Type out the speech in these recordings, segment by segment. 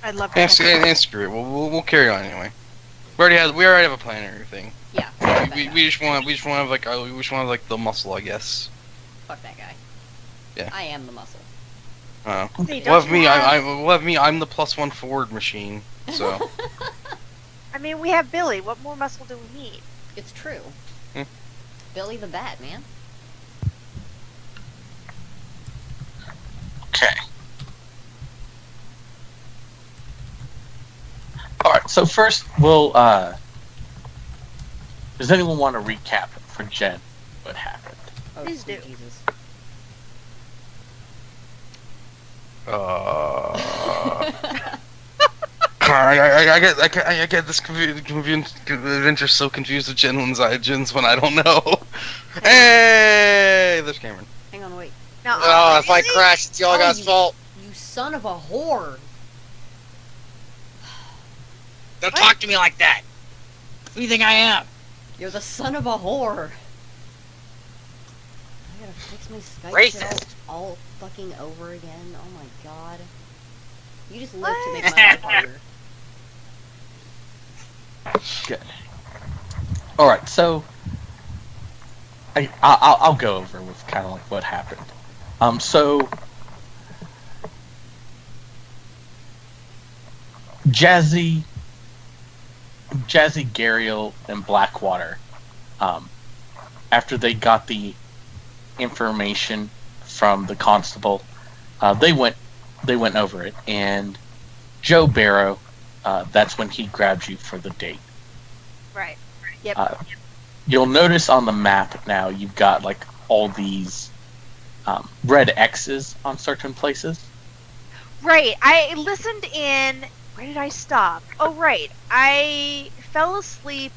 I'd love to And, check it out. and screw it. We'll carry on anyway. We already have a plan and everything. Yeah, fuck that We, guy. we just want like the muscle, I guess. Fuck that guy. Yeah. I am the muscle. See, Well, don't you have... I'm the +1 forward machine. So. I mean, we have Billy. What more muscle do we need? It's true. Hmm. Billy the Bat, man. Okay. Alright, so first we'll does anyone want to recap for Jen what happened? Oh, Please sweet do. Jesus. I get this adventure so confused with Jin's when I don't know. Hey, there's Cameron. Hang on, wait. No, Oh, if I really? crash, it's y'all guys' fault. You son of a whore. Don't talk to me like that. Who do you think I am? You're the son of a whore. I gotta fix my Skype shit Racist. all fucking over again. Oh my god. You just live to make my life harder. Good. Alright, so I'll go over with kind of like what happened. So Jazzy, Gariel, and Blackwater, after they got the information from the constable, they went over it, and Joe Barrow, that's when he grabbed you for the date. Right. Yep. You'll notice on the map now you've got like all these red X's on certain places. Right. I listened in... Where did I stop? Oh, right. I fell asleep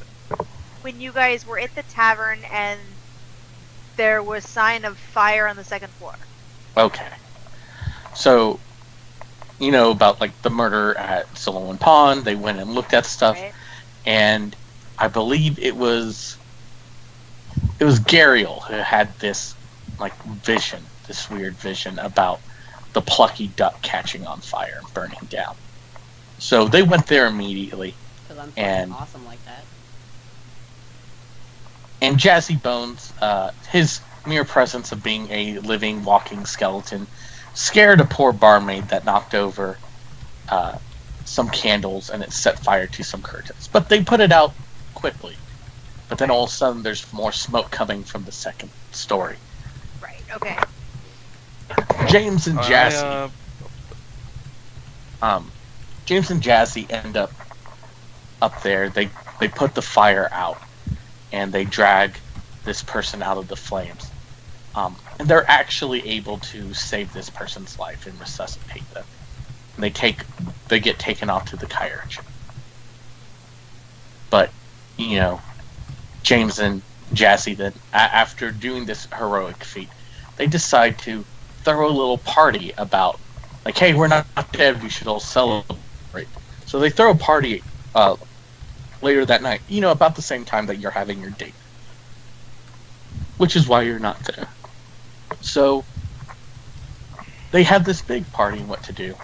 when you guys were at the tavern and there was sign of fire on the second floor. Okay. So, you know about like the murder at Solomon Pond. They went and looked at stuff, Right? and I believe it was Gariel who had this like vision, this weird vision about the plucky duck catching on fire and burning down. So they went there immediately, Because I'm fucking And- awesome like that. and Jazzy Bones, his mere presence of being a living, walking skeleton, scared a poor barmaid that knocked over some candles and it set fire to some curtains. But they put it out quickly. But then all of a sudden there's more smoke coming from the second story. Right. Okay. James and Jazzy, James and Jazzy end up there. They put the fire out and they drag this person out of the flames. And they're actually able to save this person's life and resuscitate them. And they get taken off to the carriage. But, you know, James and Jazzy then, after doing this heroic feat, they decide to throw a little party about, like, hey, we're not dead, we should all celebrate. So they throw a party later that night, you know, about the same time that you're having your date. Which is why you're not there. So they have this big party and what to do.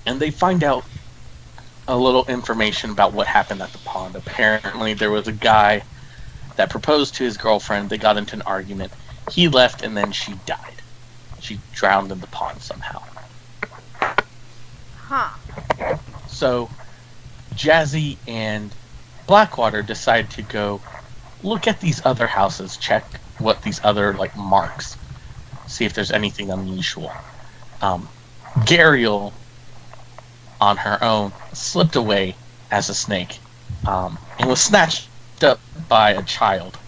And they find out a little information about what happened at the pond. Apparently there was a guy that proposed to his girlfriend. They got into an argument. He left and then she died. She drowned in the pond somehow. Huh. So Jazzy and Blackwater decide to go look at these other houses, check what these other like marks, see if there's anything unusual. Gariel, on her own, slipped away as a snake and was snatched up by a child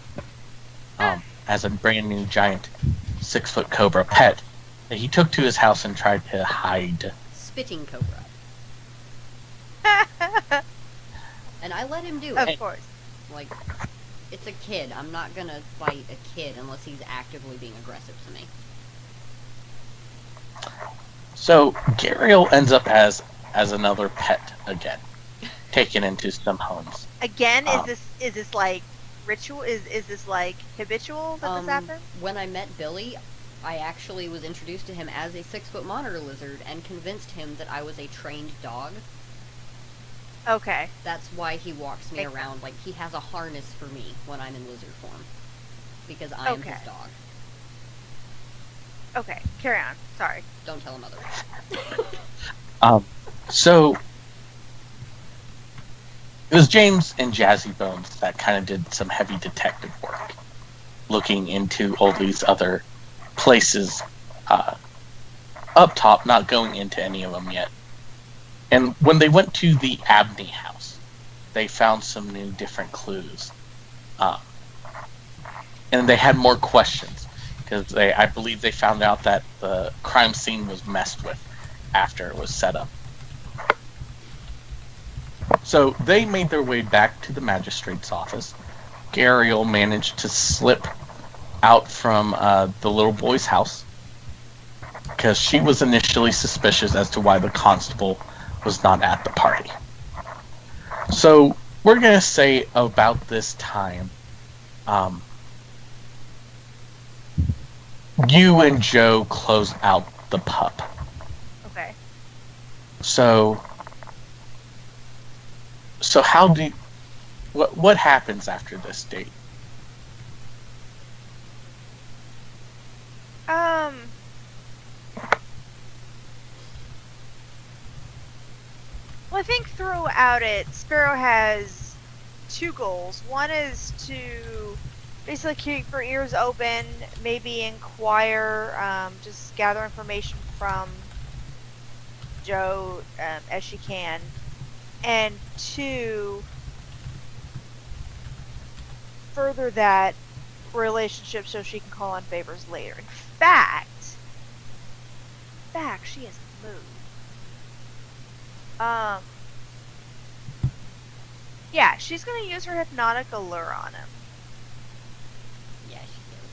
as a brand new giant 6-foot cobra pet that he took to his house and tried to hide. Spitting cobra. And I let him do Of it. course. Like, it's a kid. I'm not gonna fight a kid unless he's actively being aggressive to me. So Gariel ends up as another pet again, taken into some homes. Again, is this like ritual? Is this like habitual that this happens? When I met Billy, I actually was introduced to him as a 6-foot monitor lizard and convinced him that I was a trained dog. Okay. That's why he walks me Make around. Like, he has a harness for me when I'm in lizard form. Because I am his dog. Okay, carry on. Sorry. Don't tell him otherwise. So it was James and Jazzy Bones that kind of did some heavy detective work, looking into all these other places up top, not going into any of them yet. And when they went to the Abney house, they found some new different clues. And they had more questions, because I believe they found out that the crime scene was messed with after it was set up. So they made their way back to the magistrate's office. Gariel managed to slip out from the little boy's house, because she was initially suspicious as to why the constable was not at the party. So we're going to say about this time, you and Joe close out the pub. Okay. So how do what happens after this date? Well, I think throughout it, Sparrow has 2 goals. One is to basically keep her ears open, maybe inquire, just gather information from Joe as she can. And 2, further that relationship so she can call on favors later. In fact, she has moved. Yeah, she's gonna use her hypnotic allure on him. Yeah, she did.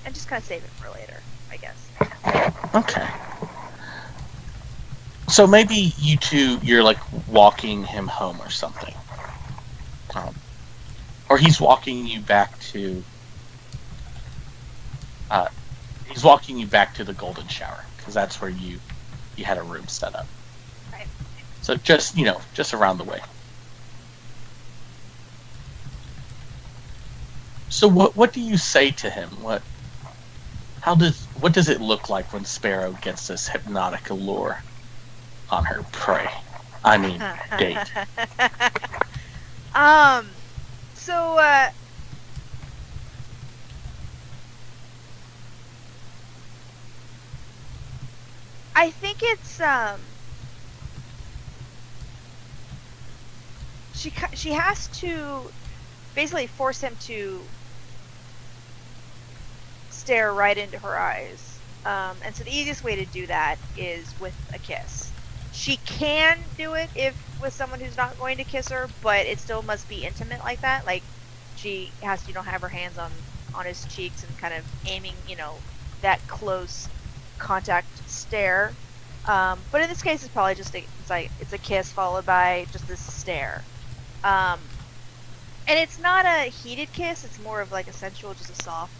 And just kind of save it for later, I guess. Okay. So maybe you two, you're like walking him home or something. Or he's walking you back to... he's walking you back to the Golden Shower, because that's where you had a room set up. Right. So just, just around the way. So what do you say to him? What does it look like when Sparrow gets this hypnotic allure on her prey? I mean, date. So, I think it's, she has to basically force him to stare right into her eyes. And so the easiest way to do that is with a kiss. She can do it with someone who's not going to kiss her, but it still must be intimate like that. Like, she has to, have her hands on his cheeks and kind of aiming, that close contact stare. But in this case, it's probably just it's a kiss followed by just this stare. And it's not a heated kiss. It's more of like a sensual, just a soft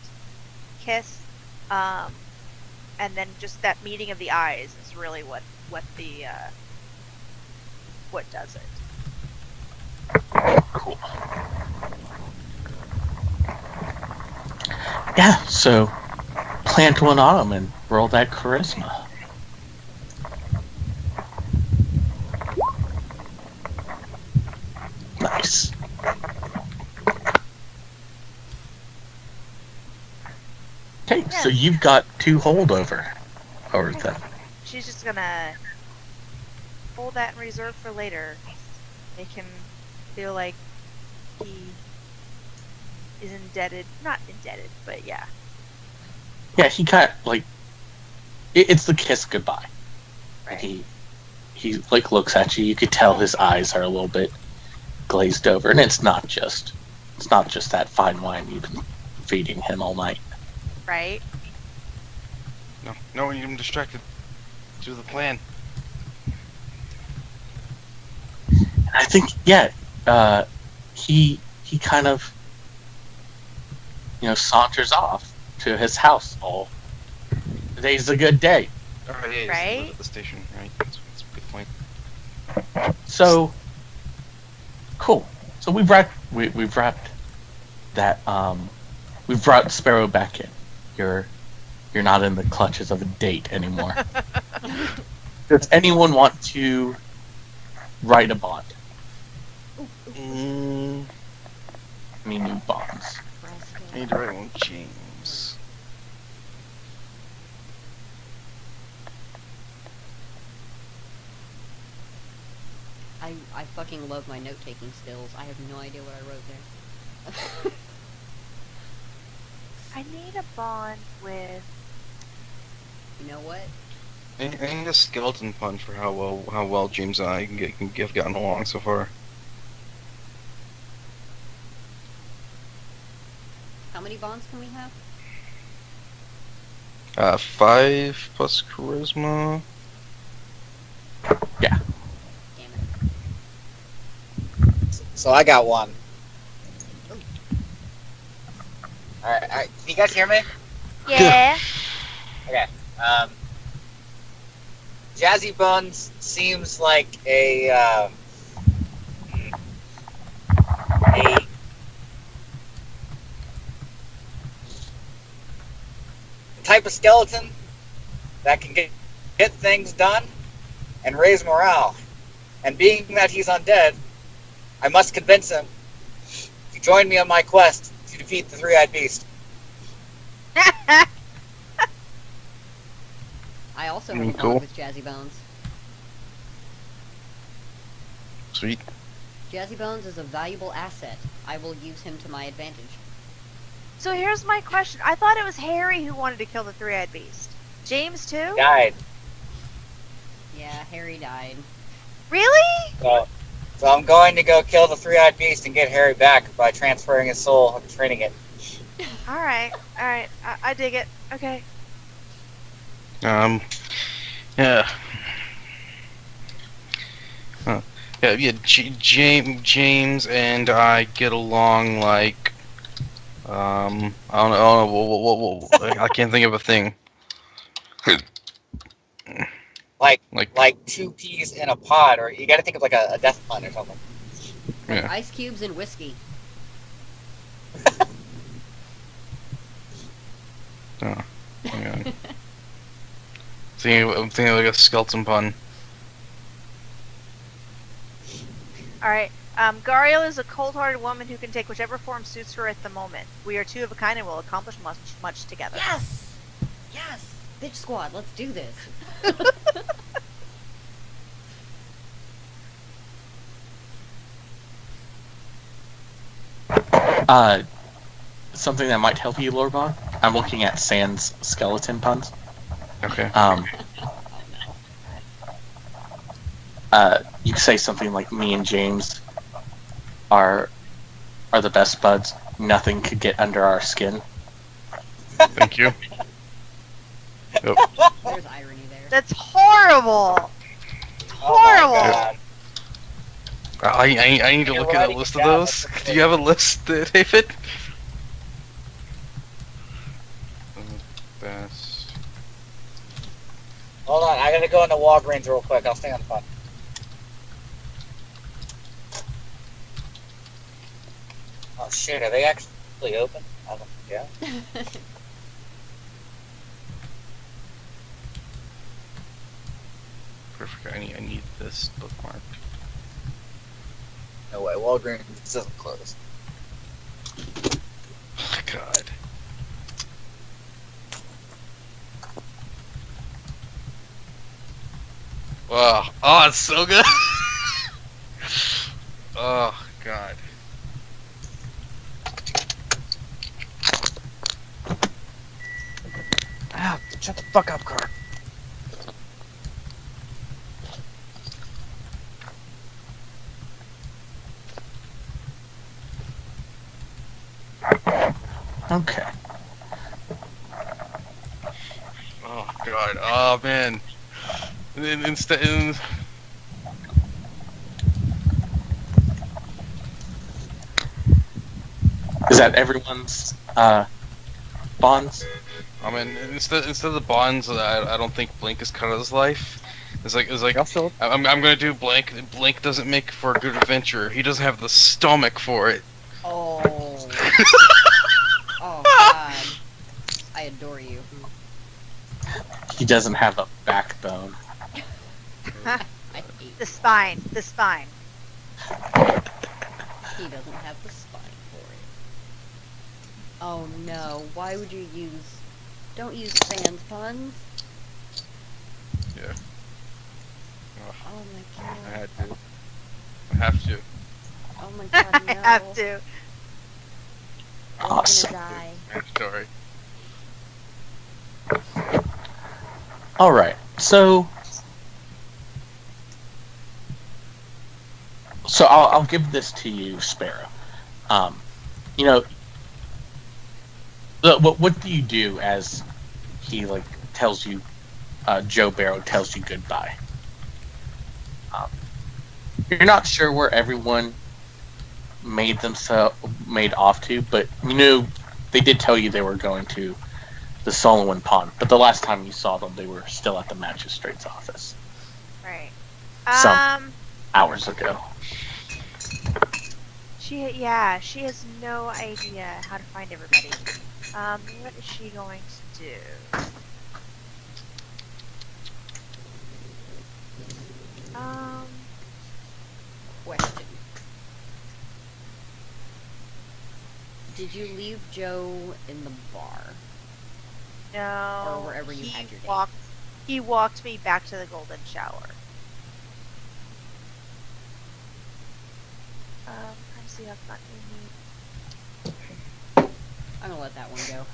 kiss. And then just that meeting of the eyes is really what does it. Cool. Yeah, so plant one on him and roll that charisma. Nice. Okay, Yeah. so you've got 2 holdover over them. She's just gonna hold that in reserve for later. Make him feel like he is indebted. Not indebted, but yeah. Yeah, he kind of, like, it's the kiss goodbye. Right. He like looks at you. You could tell his eyes are a little bit glazed over, and it's not just that fine wine you've been feeding him all night. Right? No, I'm distracted. Do the plan. I think, yeah, he kind of, saunters off to his house. Oh, today's a good day. Oh, yeah, he's Right? at the station, right? That's a good point. So cool. So we've wrapped that. We've brought Sparrow back in. You're not in the clutches of a date anymore. Does anyone want to write a bond? Any new bonds? I need to write one, James. I fucking love my note-taking skills. I have no idea what I wrote there. I need a bond with. You know what? I need a skeleton punch for how well James and I can have gotten along so far. How many bonds can we have? 5 plus charisma. Yeah. Damn it. So I got one. Alright, can you guys hear me? Yeah. Okay. Jazzy Buns seems like a type of skeleton that can get things done and raise morale. And being that he's undead, I must convince him to join me on my quest to defeat the Three-Eyed Beast. I also have a bond Cool. with Jazzy Bones. Sweet. Jazzy Bones is a valuable asset. I will use him to my advantage. So here's my question. I thought it was Harry who wanted to kill the three-eyed beast. James too? Died. Yeah, Harry died. Really? So I'm going to go kill the Three-Eyed Beast and get Harry back by transferring his soul and training it. Alright. I dig it. Okay. Yeah. James and I get along like, I don't know, I can't think of a thing. Like 2 peas in a pod, or you gotta think of like a death pun or something. Like Yeah. ice cubes and whiskey. Oh, hang on. I'm thinking of like a skeleton pun. Alright. Gariel is a cold-hearted woman who can take whichever form suits her at the moment. We are two of a kind and will accomplish much together. Yes! Yes! Bitch squad, let's do this. Something that might help you, Lorbon. I'm looking at Sans skeleton puns. Okay. You could say something like, "Me and James are the best buds. Nothing could get under our skin." Thank you. Yep. There's irony there. That's horrible! Oh my Horrible! God. I need to You're look at a writing list it of down, those. that's Do you have a list, David? Best. Hold on, I gotta go into Walgreens real quick. I'll stay on the phone. Oh shit, are they actually open? Yeah. Perfect. I need this bookmark. No way, Walgreens doesn't close. Oh, God. Wow. Oh, it's so good. Oh, God. Ah, shut the fuck up, car. Okay. Oh, God. Oh, man. And then instead, Is that everyone's bonds? I mean, instead of the bonds, I don't think Blink is cut out of his life. It's like Also, I'm gonna do Blink. Blink doesn't make for a good adventure. He doesn't have the stomach for it. Oh. Oh God. I adore you. He doesn't have a backbone. I hate The you. spine. The spine. He doesn't have the spine for it. Oh no, why would you use... Don't use sans puns. Yeah. Oh my I god. had to. I have to. Oh my god, no. I have to. We're Awesome. gonna die. Mandatory. Alright, so I'll give this to you, Sparrow. You know, what do you do as he like tells you, Joe Barrow tells you goodbye? You're not sure where everyone made off to, but you know they did tell you they were going to the Solomon Pond. But the last time you saw them, they were still at the magistrate's office Right. Some- hours ago. She has no idea how to find everybody. What is she going to do? Question. Did you leave Joe in the bar? No. Or wherever you had your date. He walked me back to the golden shower. Trying to see how it's not me. I'm gonna let that one go.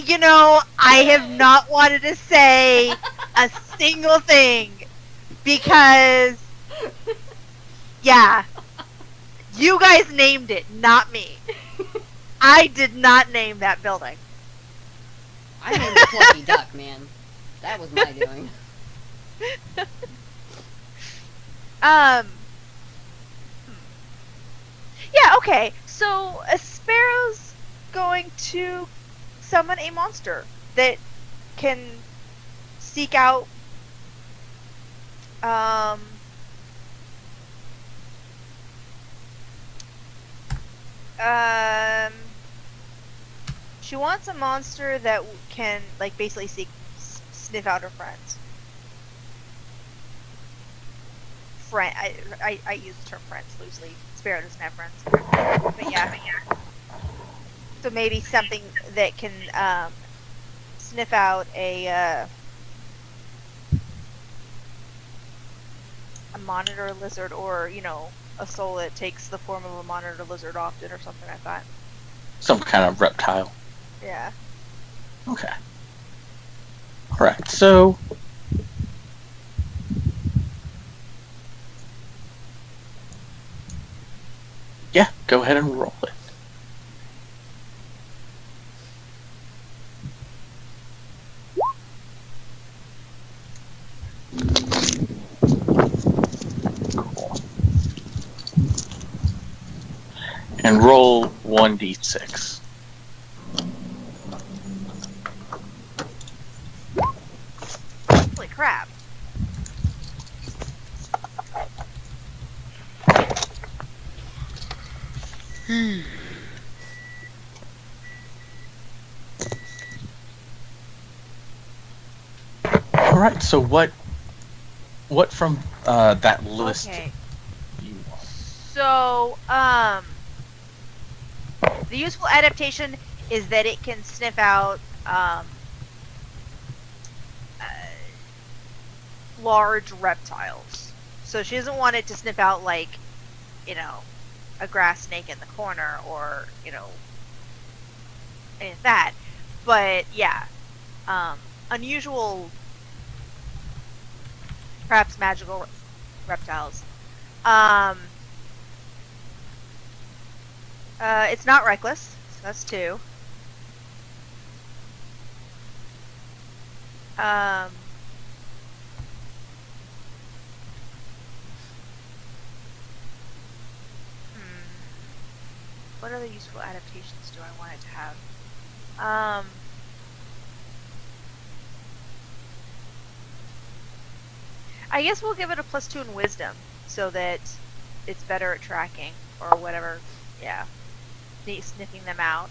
You know, I have not wanted to say a single thing because, yeah, you guys named it, not me. I did not name that building. I named the Fluffy Duck, man. That was my doing. Yeah, okay. So a sparrow's going to summon a monster that can seek out she wants a monster that can like basically sniff out her friends. I use the term friends loosely. Sparrow doesn't have friends, but yeah. So maybe something that can sniff out a monitor lizard, or you know, a soul that takes the form of a monitor lizard often, or something like that. Some kind of reptile. Yeah. Okay. Alright, so yeah, go ahead and roll it. Cool. And roll 1d6. Holy crap. Alright, so what from that list Okay. you want? So, the useful adaptation is that it can sniff out large reptiles. So she doesn't want it to sniff out like, you know, a grass snake in the corner, or you know, any of that. But yeah, unusual, perhaps magical reptiles. It's not reckless, so that's 2. what other useful adaptations do I want it to have? I guess we'll give it a +2 in wisdom so that it's better at tracking or whatever. Yeah. Sniffing them out.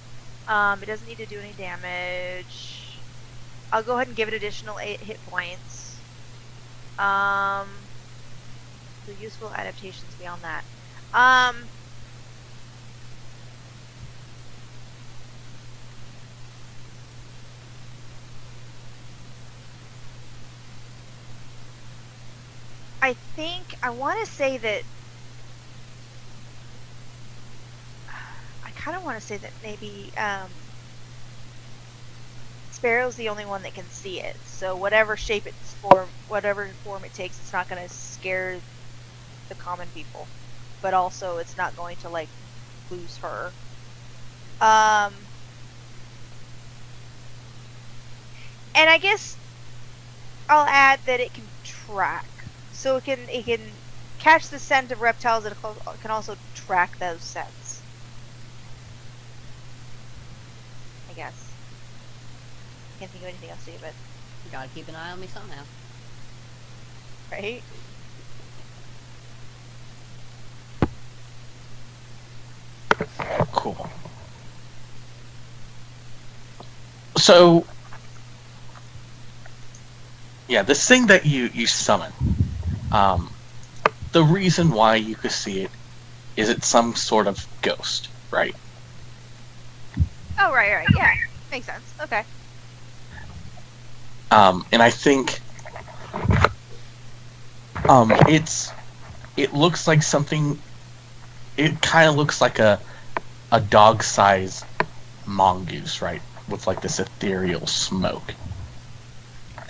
It doesn't need to do any damage. I'll go ahead and give it additional 8 hit points. The useful adaptations beyond that. I think I want to say that I kind of want to say that maybe Sparrow's the only one that can see it. So whatever shape it's form, whatever form it takes, it's not going to scare the common people, but also it's not going to like lose her. And I guess I'll add that it can track. So it can catch the scent of reptiles, and it can also track those scents. I guess. Can't think of anything else to give it. You gotta keep an eye on me somehow. Right? Cool. So, yeah, this thing that you summon, the reason why you could see it is it's some sort of ghost, right? Oh, right, yeah. Makes sense. Okay. And I think, it looks like something, it kind of looks like a dog-sized mongoose, right? With like this ethereal smoke.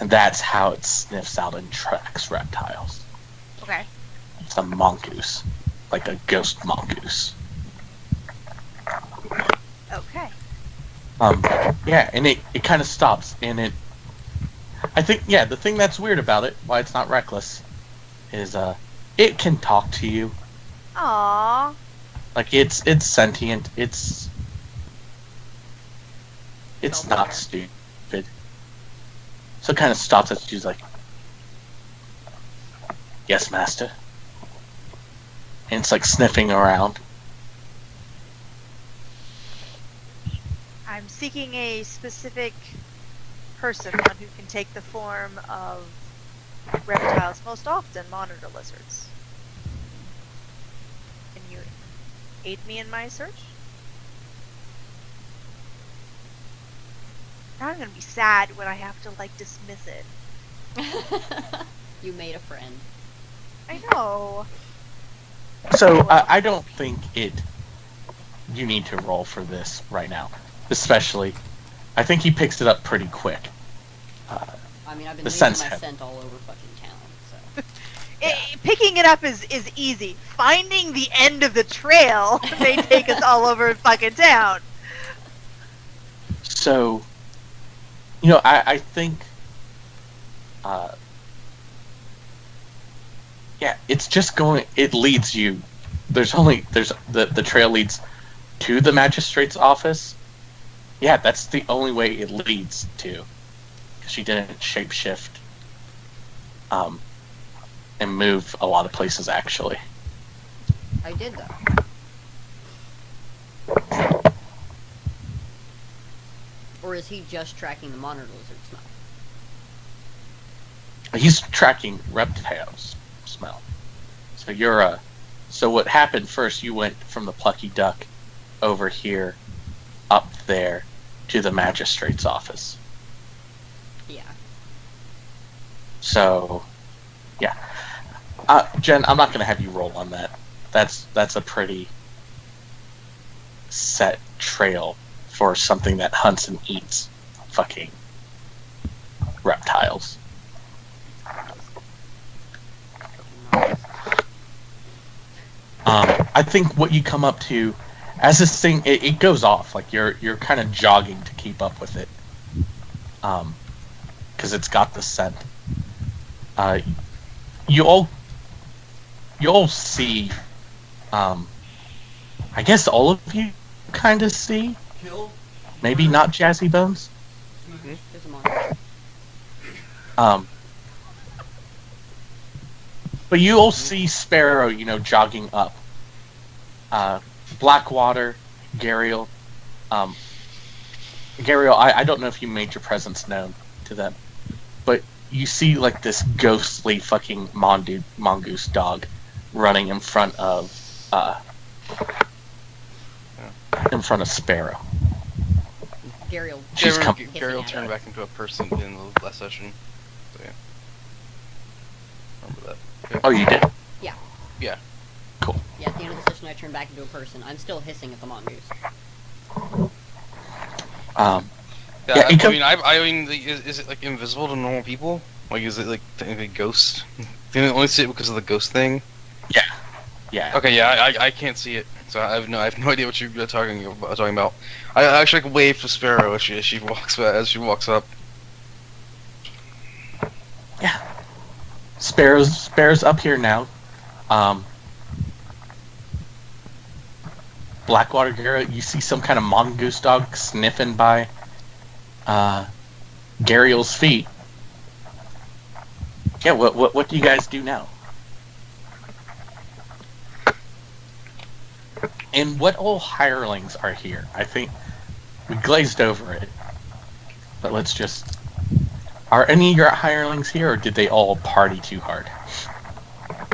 And that's how it sniffs out and tracks reptiles. Okay. It's a mongoose. Like a ghost mongoose. Okay. Yeah, and it kind of stops, and I think, yeah, the thing that's weird about it, why it's not reckless, is, it can talk to you. Aww. Like, it's sentient, it's not stupid. So it kind of stops as she's like, "Yes, master." And it's like sniffing around. I'm seeking a specific person, one who can take the form of reptiles, most often monitor lizards. Can you aid me in my search? Now I'm gonna be sad when I have to, like, dismiss it. You made a friend. I know. So I don't think you need to roll for this right now. Especially, I think he picks it up pretty quick. I mean, I've been The leaving sense my head. scent all over fucking town, so. Picking it up is easy. Finding the end of the trail may take us all over fucking town. So, I think, yeah, it's just going, it leads you, the trail leads to the magistrate's office. Yeah, that's the only way it leads to. Because she didn't shapeshift, and move a lot of places, actually. I did, though. Or is he just tracking the monitor lizard smell? He's tracking reptiles smell. So so what happened first, you went from the plucky duck over here, up there, to the magistrate's office. Yeah. So, yeah. Jen, I'm not going to have you roll on that. That's a pretty set trail for something that hunts and eats fucking reptiles. I think what you come up to, as this thing, it goes off, like you're kind of jogging to keep up with it, because it's got the scent. You all see, I guess all of you kind of see. Maybe not Jazzy Bones. There's a monster. But you all see Sparrow, jogging up. Blackwater, Gariel. Gariel, I don't know if you made your presence known to them, but you see like this ghostly fucking mongoose dog running in front of Sparrow. Gariel. She's Gariel turned back into a person in the last session. So yeah. Remember that. Okay. Oh, you did? Yeah. Yeah. Cool. Yeah, at the end of the session I turned back into a person. I'm still hissing at the mongoose. Yeah, I mean, is it like invisible to normal people? Like, is it like technically ghost? Can you only see it because of the ghost thing? Yeah. Okay, yeah, I can't see it, so I have no idea what you're talking about. I actually like wave to Sparrow as she walks up. Yeah. Sparrow's up here now. Blackwater Garrett, you see some kind of mongoose dog sniffing by Gariel's feet. Yeah, what do you guys do now? And what all hirelings are here? I think we glazed over it. But let's just... Are any of your hirelings here, or did they all party too hard?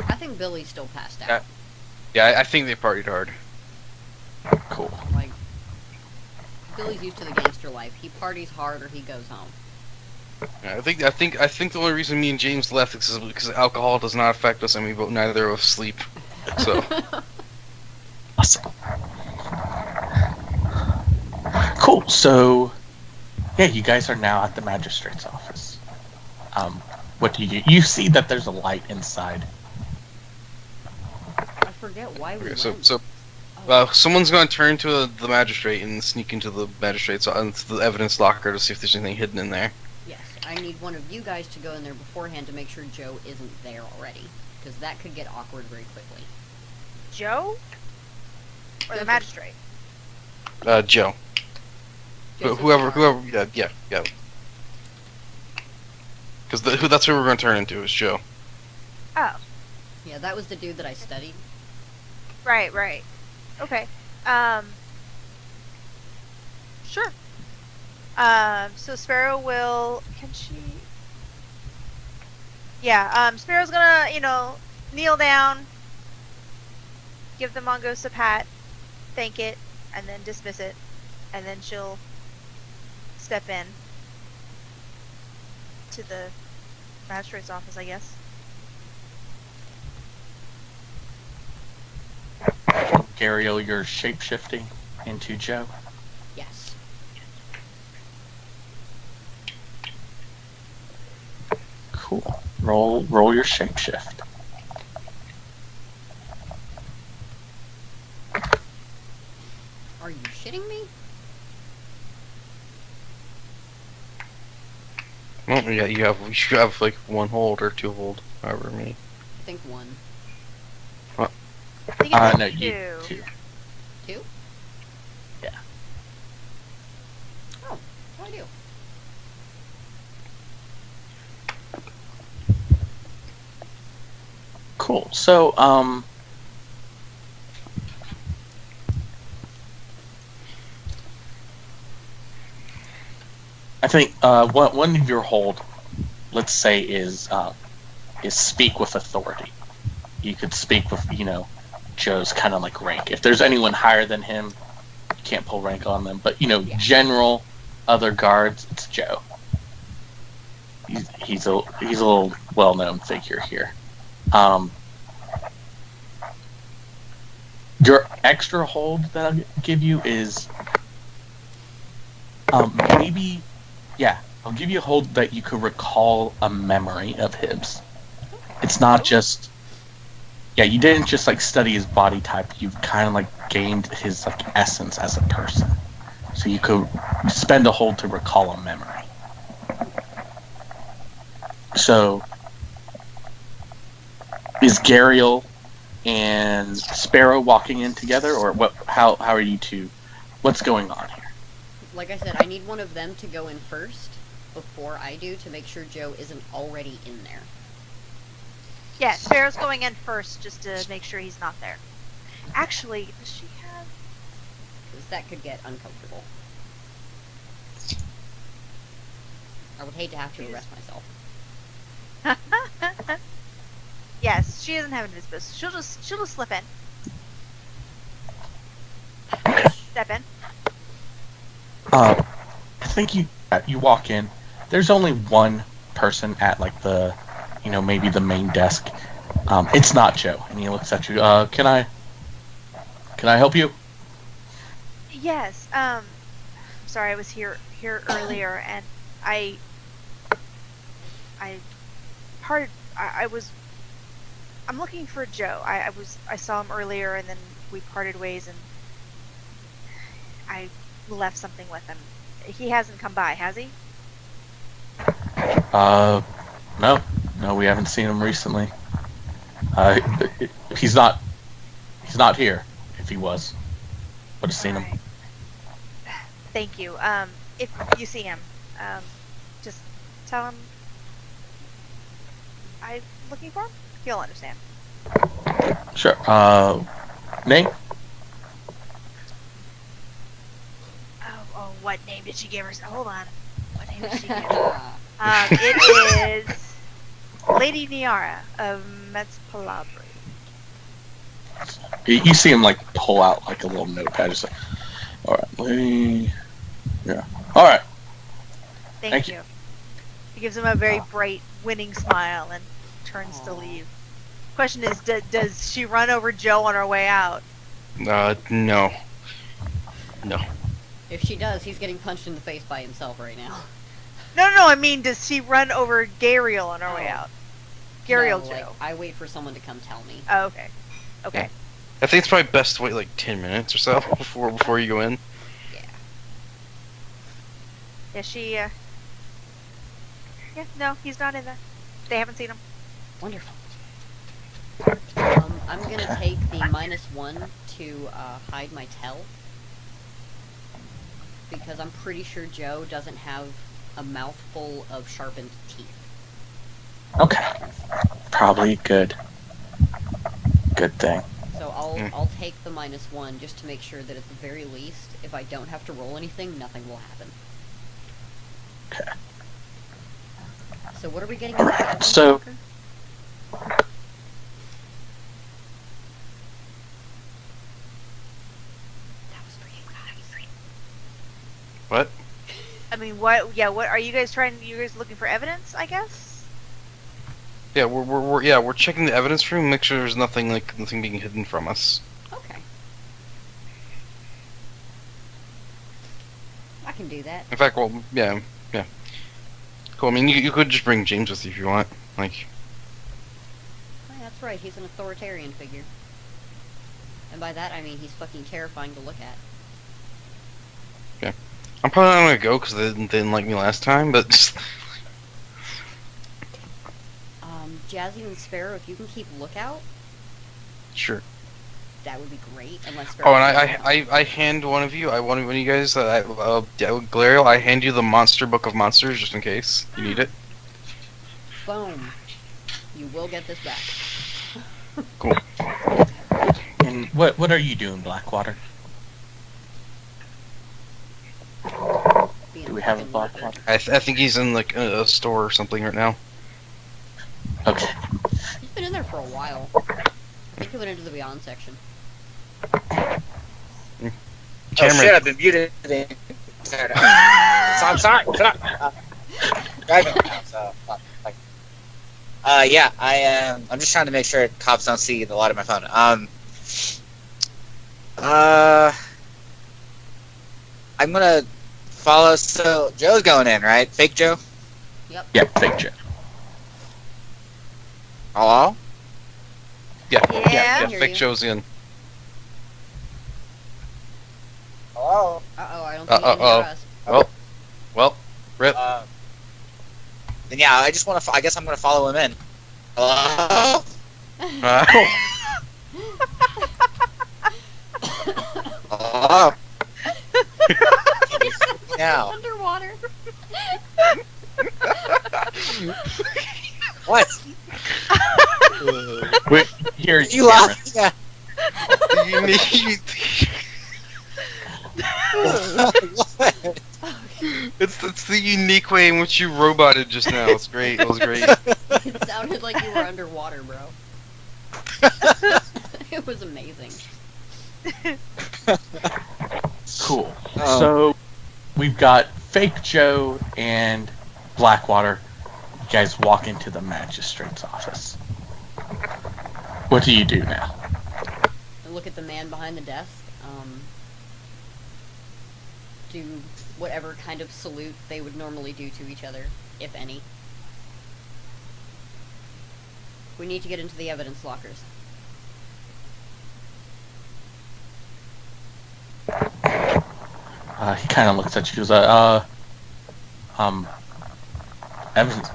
I think Billy's still passed out. Yeah, I think they partied hard. Cool. Like, Billy's used to the gangster life. He parties hard or he goes home. Yeah, I think the only reason me and James left is because alcohol does not affect us, and we both neither of us sleep. So. Awesome. Cool. So, yeah, you guys are now at the magistrate's office. What do you do? You see that there's a light inside. I forget why we Okay, went. so someone's going to turn to the magistrate and sneak into the magistrate's into the evidence locker to see if there's anything hidden in there. Yes, I need one of you guys to go in there beforehand to make sure Joe isn't there already. Because that could get awkward very quickly. Joe? Or the magistrate? Joe. Joseph Whoever, Bernard. yeah. Because that's who we're going to turn into is Joe. Oh, Yeah, that was the dude that I studied. right. Okay. Sure. So Sparrow will... Can she... Yeah, Sparrow's gonna, kneel down, give the mongoose a pat, thank it, and then dismiss it, and then she'll step in to the magistrate's office, I guess. Gariel, you're shape-shifting into Joe. Yes. Cool. Roll your shapeshift. Are you shitting me? Well, yeah, you should have like one hold or two hold, however many. I think one. I think it's No, two. you two. Two? Yeah. Oh, what do I do? Cool. So, I think one of your hold, let's say, is speak with authority. You could speak with, Joe's kind of like rank. If there's anyone higher than him, you can't pull rank on them. But general other guards, it's Joe. He's a little well-known figure here. Your extra hold that I'll give you is maybe, I'll give you a hold that you could recall a memory of his. It's not just, you didn't just like study his body type. You've kind of like gained his like essence as a person. So you could spend a hold to recall a memory. So is Gariel and Sparrow walking in together, or what? How are you two What's going on here? Like I said, I need one of them to go in first before I do to make sure Joe isn't already in there. Yeah, Sparrow's going in first just to make sure he's not there. Actually, does she have... Because that could get uncomfortable. I would hate to have to arrest myself. Yes, she doesn't have any business. She'll just slip in. Step in. I think you walk in. There's only one person at like the, maybe the main desk. It's not Joe, and he looks at you. Can I help you? Yes. Sorry, I was here earlier, and I'm looking for Joe. I saw him earlier, and then we parted ways, and I left something with him. He hasn't come by, has he? No, we haven't seen him recently. He's not here. If he was, would have seen him. Alright. Thank you. If you see him, just tell him I'm looking for him. He'll understand. Sure. Name? Oh, what name did she give herself? Hold on. What name did she give herself? It is Lady Niara of Metz-Palabri. You see him like pull out like a little notepad. Just like, all right, Lady. Yeah. All right. Thank you. He gives him a very bright, winning smile and turns to leave. Question is, does she run over Joe on her way out? No. No. If she does, he's getting punched in the face by himself right now. No, I mean, does she run over Gariel on her way out? Gariel No, Joe. like, I wait for someone to come tell me. Oh, okay. Okay. Yeah. I think it's probably best to wait like 10 minutes or so before you go in. Yeah. Yeah, she, Yeah, no, he's not in there. They haven't seen him. Wonderful. I'm gonna take the -1 to hide my tell. Because I'm pretty sure Joe doesn't have a mouthful of sharpened teeth. Okay. Probably good thing. So I'll take the -1 just to make sure that at the very least, if I don't have to roll anything, nothing will happen. Okay. So what are we getting? Alright, so That was for you guys. What? I mean, what? Yeah, what are you guys trying? You guys looking for evidence? I guess. Yeah, we're checking the evidence room, make sure there's nothing being hidden from us. Okay. I can do that. In fact, well, yeah. Cool. I mean, you could just bring James with you if you want. Like, Oh, yeah, that's right, he's an authoritarian figure. And by that I mean he's fucking terrifying to look at. I'm probably not gonna go because they didn't like me last time, but Jazzy and Sparrow, if you can keep lookout, sure. that would be great, unless Sparrow... Oh, and I hand one of you, one of you guys, Galariel, I hand you the Monster Book of Monsters just in case you need it. Boom. You will get this back. Cool. and what are you doing, Blackwater? Being Do we have a fucking Blackwater? I think he's in like a store or something right now. Okay. He's been in there for a while. I think he went into the Beyond section. Oh Cameron. shit, I've been muted. So I'm sorry. Shut up. Driving right now, so like. Yeah, I am. I'm just trying to make sure cops don't see the light of my phone. I'm gonna follow. So Joe's going in, right? Fake Joe. Yeah, fake Joe. Hello. Yeah. hear Fake you. Joe's in. Hello. Uh-oh, I don't think he can hear us. Well, rip. Then yeah, I just want to. I guess I'm gonna follow him in. Hello. Hello. now. Underwater. What? Wait, here, You laughing at? You need. What? It's the unique way in which you roboted just now. It's great. It was great. It sounded like you were underwater, bro. It was amazing. Cool. So we've got Fake Joe and Blackwater. You guys walk into the magistrate's office. What do you do now? I look at the man behind the desk. Do whatever kind of salute they would normally do to each other, if any. We need to get into the evidence lockers. He kind of looks at you. He's like, Evans,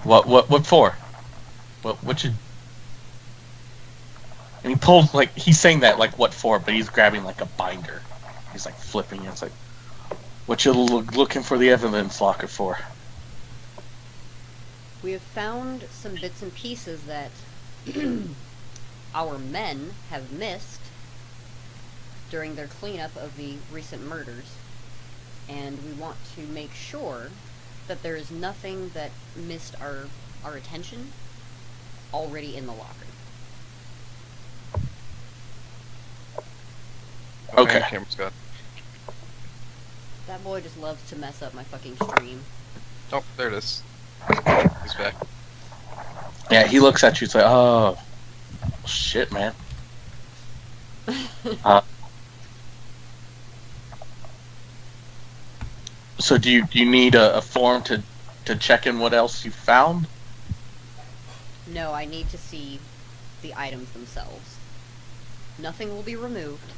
what for? What should? And he pulled he's saying that what for, but he's grabbing a binder. He's flipping it. It's what you looking for the evidence locker for? We have found some bits and pieces that our men have missed during their cleanup of the recent murders, and we want to make sure that there is nothing that missed our attention already in the locker. Okay. Camera's got. That boy just loves to mess up my fucking stream. Oh, there it is. He's back. Yeah, he looks at you. It's oh, shit, man. So do you need a form to check in what else you found? No, I need to see the items themselves. Nothing will be removed.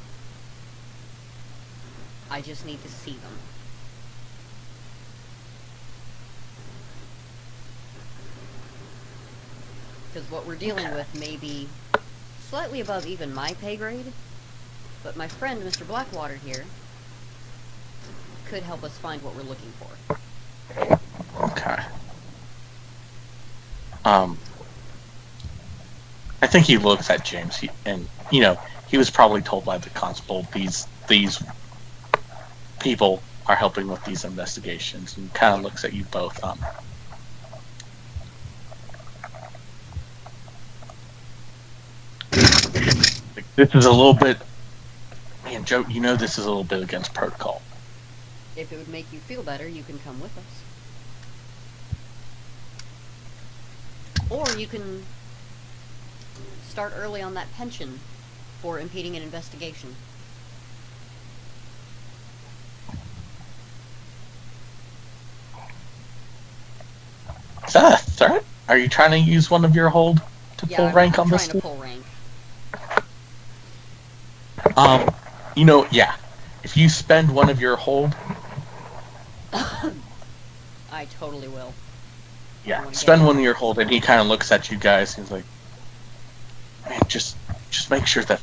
I just need to see them. Because what we're dealing with may be slightly above even my pay grade, but my friend, Mr. Blackwater here, could help us find what we're looking for. Okay. I think he looks at James, he was probably told by the constable these people are helping with these investigations, and kind of looks at you both. This is a little bit, man, Joe. This is a little bit against protocol. If it would make you feel better, you can come with us. Or you can start early on that pension for impeding an investigation. Is that a threat? Are you trying to use one of your hold to pull rank on this? I'm trying to pull rank. Yeah. If you spend one of your hold, I totally will. yeah, spend one of your hold, and he kind of looks at you guys. He's like, "Man, just make sure that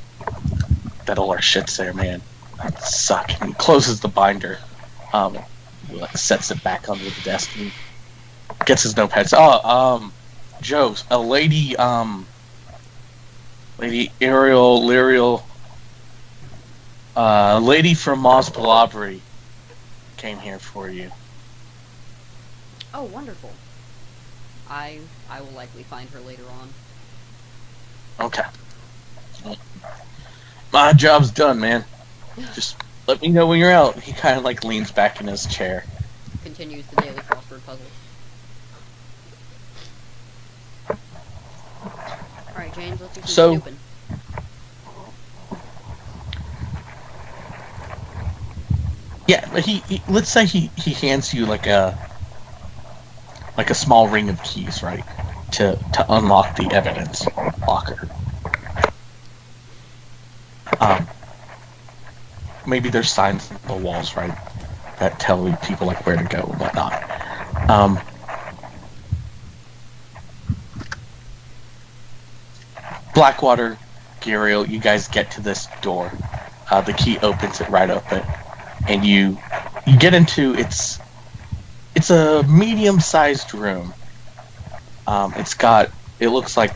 all our shit's there, man. That suck." And he closes the binder, sets it back onto the desk, and gets his notepads. Joe's a lady, Lady Lyrial, lady from Maz Palabri came here for you. Oh, wonderful. I will likely find her later on. Okay. My job's done, man. Just let me know when you're out. He kind of leans back in his chair. Continues the daily crossword puzzle. Alright, James, let's do some snooping. Yeah, but he let's say he hands you a small ring of keys, right? To unlock the evidence locker. Maybe there's signs on the walls, right? That tell people where to go and whatnot. Blackwater, Gariel, you guys get to this door. The key opens it right open, and you you get into it's a medium-sized room. It looks like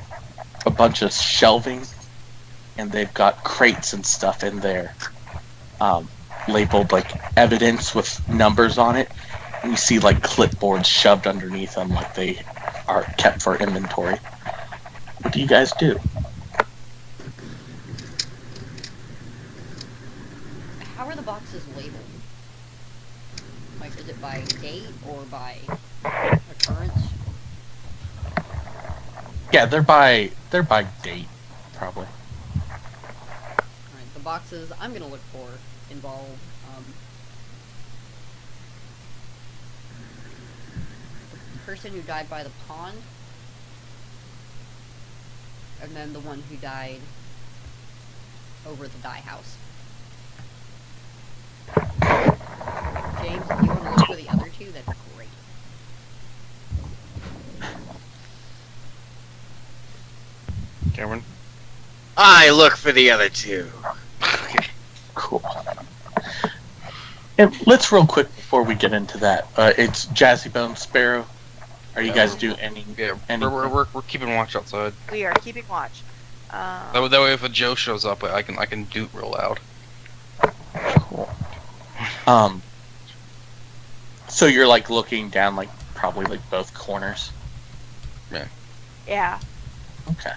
a bunch of shelving, and they've got crates and stuff in there, labeled like evidence with numbers on it. And you see like clipboards shoved underneath them, like they are kept for inventory. What do you guys do? How are the boxes labeled? Like, is it by date or by occurrence? Yeah, they're by date, probably. Alright, the boxes I'm gonna look for involve the person who died by the pond, and then the one who died over the dye house. James, if you want to look for the other two, that'd be great. Cameron? I look for the other two. Okay. Cool. And let's real quick before we get into that. It's Jazzy Bone Sparrow. Are you guys doing any? Yeah, we're keeping watch outside. We are keeping watch. That way, if a Joe shows up, I can doot real loud. Cool. So you're like looking down, like probably like both corners. Yeah. Okay.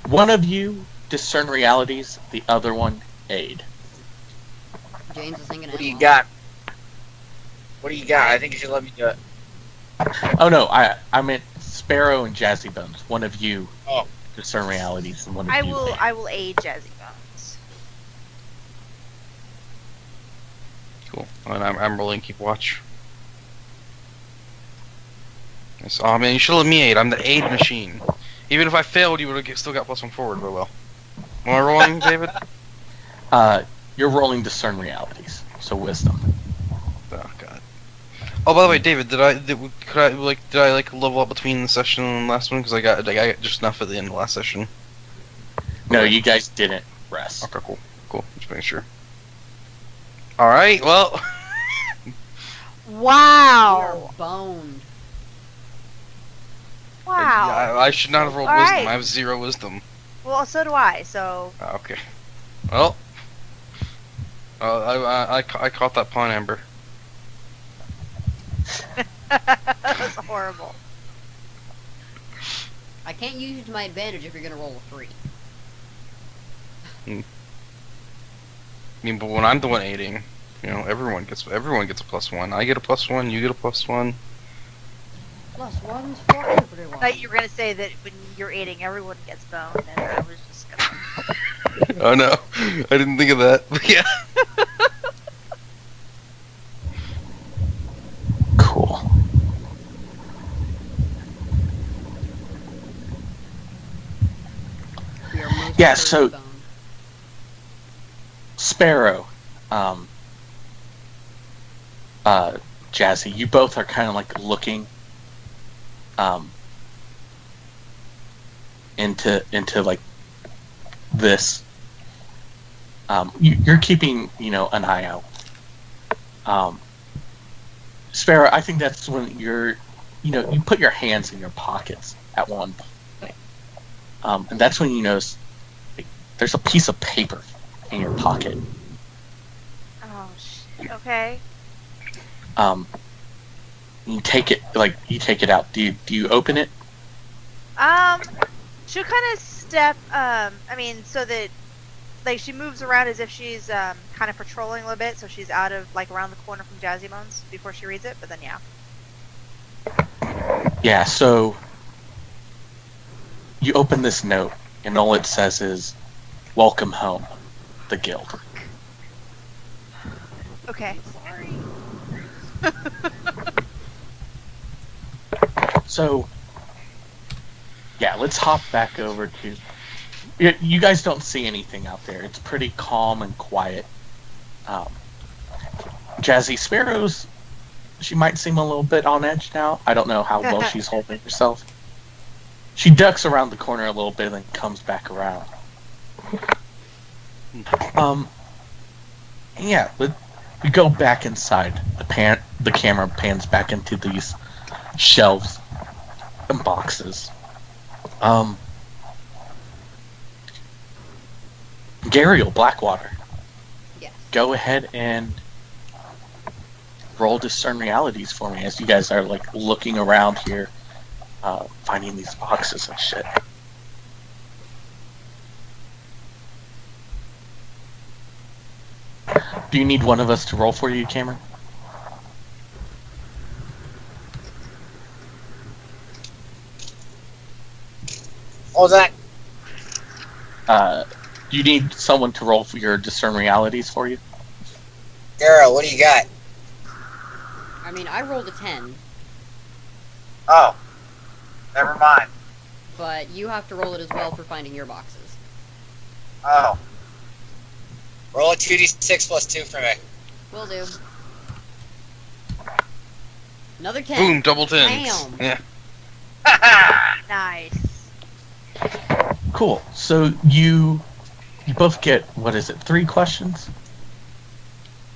One of you discern realities, the other one aid. James is thinking. What do you got? What do you got? I think you should let me do it. Oh no, I meant Sparrow and Jazzy Bones. One of you discern realities, and one of you aid. I will aid Jazzy Bones. Cool. And I'm rolling keep watch. Yes, oh man, you should let me aid. I'm the aid machine. Even if I failed, you would have still got +1 forward, but well. Am I rolling, David? You're rolling discern realities, so wisdom. Oh god. Oh, by the way, David, did I level up between the session and the last one? Because I got just enough at the end of the last session. No, you guys didn't rest. Okay, cool. Just making sure. All right, well. Wow. You're boned. Wow. I should not have rolled All wisdom. right. I have 0 wisdom. Well, so do I. So. Okay. Well. I caught that pawn, Amber. That was horrible. I can't use it to my advantage if you're gonna roll a 3. I mean, but when I'm the one aiding, everyone gets a +1. I get a +1. You get a +1. +1s for everyone. I thought you were gonna say that when you're aiding, everyone gets boned, and I was just gonna. Oh no, I didn't think of that. But yeah. Cool. We are most Yeah, certainly so- boned. Sparrow, Jazzy, you both are kind of like looking, into like this. You're keeping, an eye out. Sparrow, I think that's when you put your hands in your pockets at one point. And that's when you notice there's a piece of paper in your pocket. Oh shit. Okay. You take it out. Do you open it? She'll kind of step. So that, like, she moves around as if she's kind of patrolling a little bit, so she's out of around the corner from Jazzy Bones before she reads it. But then yeah. Yeah. So you open this note, and all it says is, "Welcome home, the guild." Okay. Sorry. So, yeah, let's hop back over to. You guys don't see anything out there. It's pretty calm and quiet. Jazzy Sparrow's, she might seem a little bit on edge now. I don't know how well she's holding herself. She ducks around the corner a little bit and then comes back around. And yeah, we go back inside. The camera pans back into these shelves and boxes. Gariel Blackwater, Yes. go ahead and roll discern realities for me as you guys are like looking around here, finding these boxes and shit. Do you need one of us to roll for you, Cameron? What was that? Do you need someone to roll for your discern realities for you? Daryl, what do you got? I mean, I rolled a 10, Oh, never mind. but you have to roll it as well for finding your boxes. Oh. Roll a 2d6 plus 2 for me. Will do. Another 10. Boom, double tens. Bam. Yeah. Nice. Cool. So you both get, what is it, 3 questions?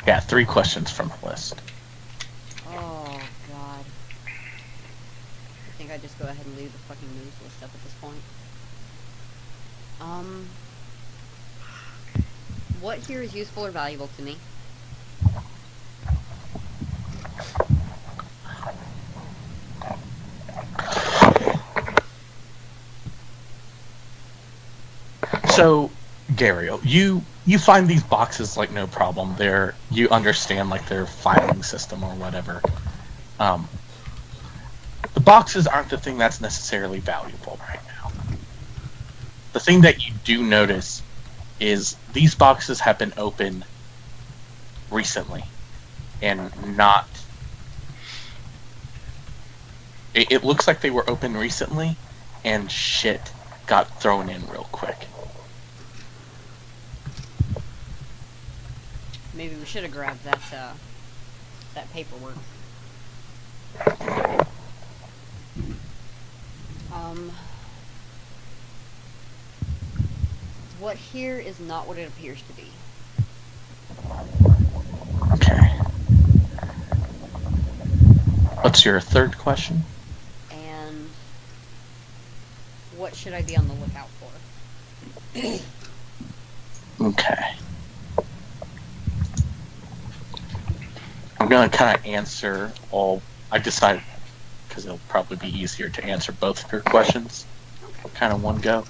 Yeah, 3 questions from the list. Oh, God. I think I just go ahead and leave the fucking news list up at this point. What here is useful or valuable to me? So, Gario, you find these boxes like no problem. You understand like their filing system or whatever. The boxes aren't the thing that's necessarily valuable right now. The thing that you do notice is these boxes have been opened recently, and not. It looks like they were opened recently, and shit got thrown in real quick. Maybe we should have grabbed that paperwork. What here is not what it appears to be. Okay. What's your third question? And what should I be on the lookout for? Okay. I'm gonna kind of answer all. I decided because it'll probably be easier to answer both of your questions, kind of one go.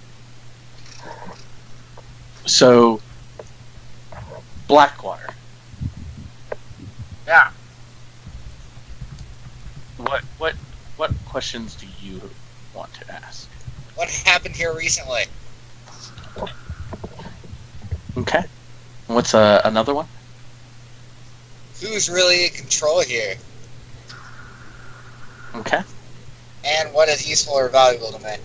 So, Blackwater. Yeah. What questions do you want to ask? What happened here recently? Okay. What's another one? Who's really in control here? Okay. And what is useful or valuable to me?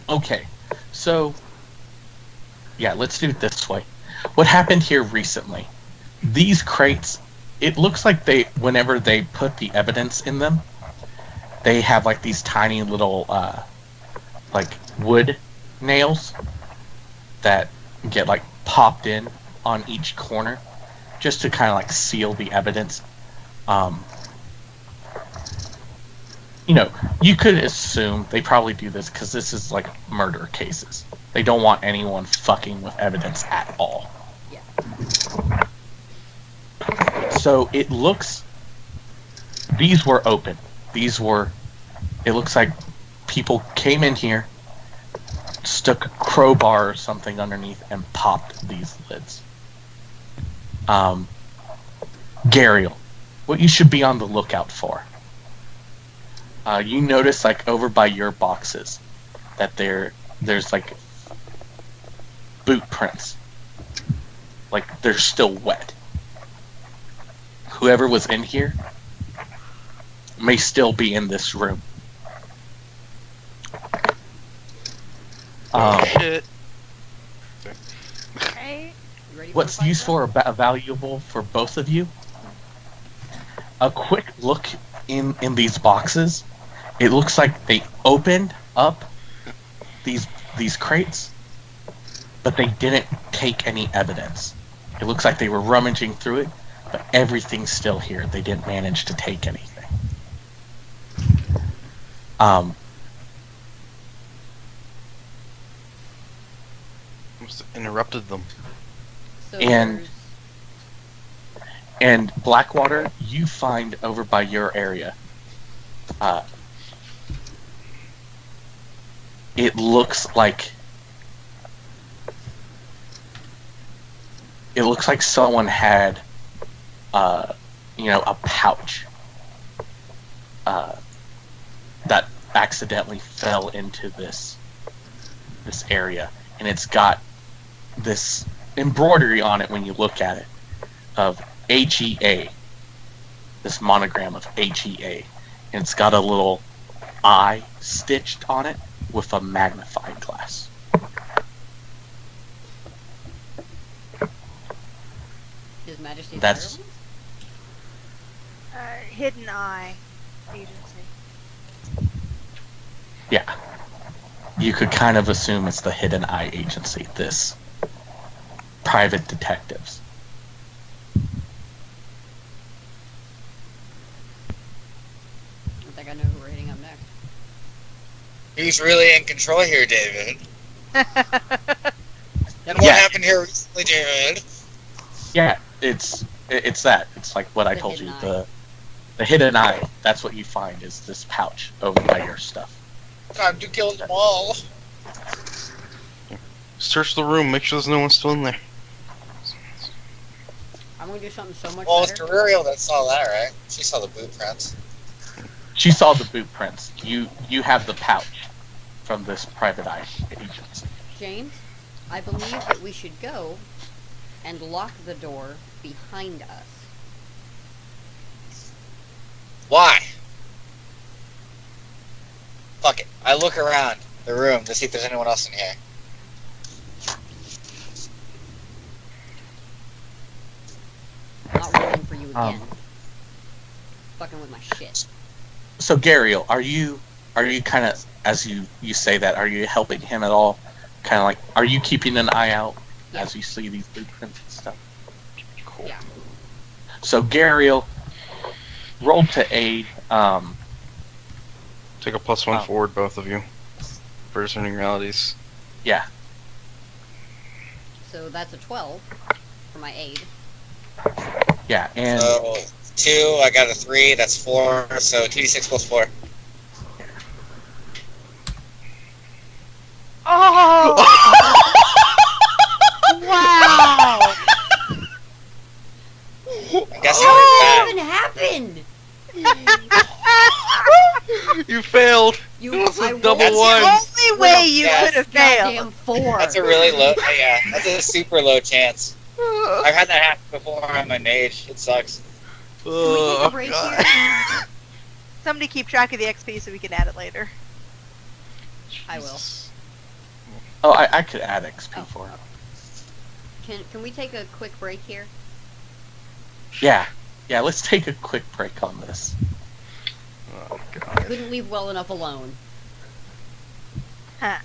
Okay, so, yeah, let's do it this way. What happened here recently? These crates, it looks like whenever they put the evidence in them, they have like these tiny little, like wood nails that get like popped in on each corner, just to kind of like seal the evidence. You could assume they probably do this because this is like murder cases. They don't want anyone fucking with evidence at all. Yeah. So it looks, these were open. It looks like people came in here, stuck a crowbar or something underneath, and popped these lids. Gariel, what you should be on the lookout for. You notice, like, over by your boxes, that there's, like, boot prints. Like, they're still wet. Whoever was in here may still be in this room. Shit. Okay. You ready for What's the useful or valuable for both of you? A quick look in these boxes. It looks like opened up these crates, but they didn't take any evidence. It looks like they were rummaging through it, but everything's still here. They didn't manage to take anything. Must have interrupted them. So And- there's And Blackwater, you find over by your area, it looks like someone had, a pouch that accidentally fell into this area, and it's got this embroidery on it when you look at it of HEA, this monogram of HEA, and it's got a little eye stitched on it with a magnifying glass. His Majesty's That's- Ireland? Hidden Eye Agency. Yeah. You could kind of assume it's the Hidden Eye Agency, this private detectives. I think I know who we're hitting up next. Who's really in control here, David? And what Yeah. happened here recently, David? Yeah, it's that. It's like what I The told you. Hidden The Hidden Eye. That's what you find is this pouch over by your stuff. Time to kill them all. Search the room. Make sure there's no one still in there. I'm gonna do something so much Well, it's better. Guerrero that saw that, right? She saw the boot prints. She saw the boot prints. You have the pouch from this private eye agency. James, I believe that we should go and lock the door behind us. Why? Fuck it. I look around the room to see if there's anyone else in here. I'm not rolling for you again. Um, Fucking with my shit. So Gariel, are you kind of, as you say that, are you helping him at all? Kind of like, are you keeping an eye out Yeah. as you see these boot prints and stuff? Cool. Yeah. So Gariel, roll to aid. Take a +1 Oh. forward, both of you. For discerning realities. Yeah. So that's a 12 for my aid. Yeah, and So, 2, I got a 3, that's 4, so 2d6 plus 4. Oh! Wow! I'm guessing How it's did that bad. even happen? You failed! You, It was a I rolled double That's one. against Only with way a you plus could have failed. goddamn 4. That's a really low, yeah, that's a super low chance. I've had that happen before on my mage. It sucks. Can we take a Oh, break God. here? Somebody keep track of the XP so we can add it later. I will. oh, I could add XP Oh. for it. Can we take a quick break here? Yeah, let's take a quick break on this. Oh, God. Couldn't leave well enough alone. Huh.